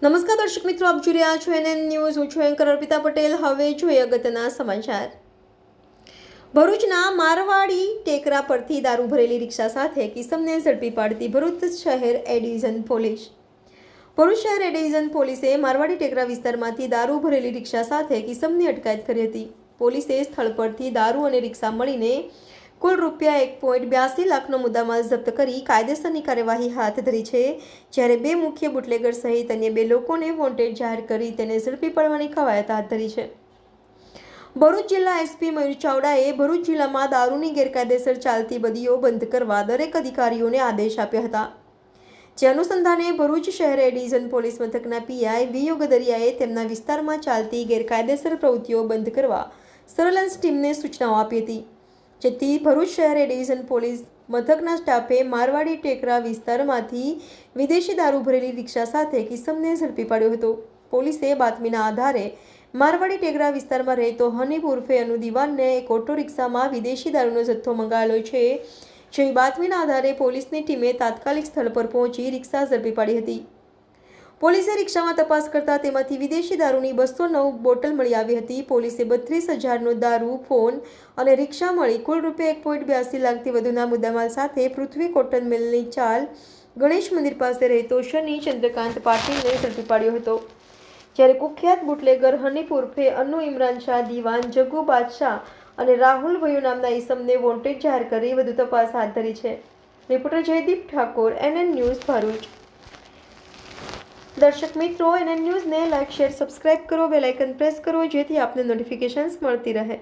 નમસ્કાર દર્શક મિત્રો, આપ જોઈ રહ્યા છો એનએન ન્યૂઝ. હું છું એન્કર અર્પિતા પટેલ. હવે જોઈએ અગત્યના સમાચાર. ભરૂચના મારવાડી ટેકરા પરથી દારૂ ભરેલી રિક્ષા સાથે કિસમને ઝડપી પાડતી ભરૂચ શહેર એ ડિવિઝન પોલીસ. ભરૂચ શહેર એ ડિવિઝન પોલીસે મારવાડી ટેકરા વિસ્તારમાંથી દારૂ ભરેલી રિક્ષા સાથે કિસમની અટકાયત કરી હતી. પોલીસે સ્થળ પરથી દારૂ અને રિક્ષા મળીને કુલ ₹1.82 લાખનો મુદ્દામાલ જપ્ત કરી કાયદેસરની કાર્યવાહી હાથ ધરી છે. જ્યારે 2 મુખ્ય બુટલેગર સહિત અન્ય 2 લોકોને વોન્ટેડ જાહેર કરી તેને ઝડપી પાડવાની કવાયત હાથ ધરી છે. ભરૂચ જિલ્લા એસપી મયુર ચાવડાએ ભરૂચ જિલ્લામાં દારૂની ગેરકાયદેસર ચાલતી બદીઓ બંધ કરવા દરેક અધિકારીઓને આદેશ આપ્યા હતા. જે અનુસંધાને ભરૂચ શહેર એ ડિવિઝન પોલીસ મથકના પીઆઈ વીયુ ગદરિયાએ તેમના વિસ્તારમાં ચાલતી ગેરકાયદેસર પ્રવૃત્તિઓ બંધ કરવા સર્વેલન્સ ટીમને સૂચનાઓ આપી હતી. જેથી ભરૂચ શહેર એ ડિવિઝન પોલીસ મથકના સ્ટાફે મારવાડી ટેકરા વિસ્તારમાંથી વિદેશી દારૂ ભરેલી રિક્ષા સાથે કિસમને ઝડપી પાડ્યો હતો. પોલીસે બાતમીના આધારે મારવાડી ટેકરા વિસ્તારમાં રહેતો હનીફ ઉર્ફે અનુ દિવાનને એક ઓટો રિક્ષામાં વિદેશી દારૂનો જથ્થો મંગાવેલો છે. જેવી બાતમીના આધારે પોલીસની ટીમે તાત્કાલિક સ્થળ પર પહોંચી રિક્ષા ઝડપી પાડી હતી. પોલીસે રિક્ષામાં તપાસ કરતા તેમાંથી વિદેશી દારૂની 209 બોટલ મળી આવી હતી. પોલીસે 32,000નો દારૂ, ફોન અને રિક્ષા મળી કુલ ₹1.82 લાખથી વધુના મુદ્દામાલ સાથે પૃથ્વી કોટન મિલની ચાલ ગણેશ મંદિર પાસે રહેતો શનિ ચંદ્રકાંત પાટીલને ઝડપી પાડ્યો હતો. જ્યારે કુખ્યાત બુટલેગર હનીફ ઉર્ફે અનુ ઇમરાન શાહ દિવાન, જગ્ગુ બાદશાહ અને રાહુલ ભયુ નામના ઈસમને વોન્ટેડ જાહેર કરી વધુ તપાસ હાથ ધરી છે. Reporter Jaydeep Thakor, NN news, Bharuch. દર્શક મિત્રો, એનએન ન્યૂઝને લાઇક, શેર, સબસ્ક્રાઇબ કરો, બેલ આઇકન પ્રેસ કરો જેથી આપને નોટિફિકેશન્સ મળતી રહે.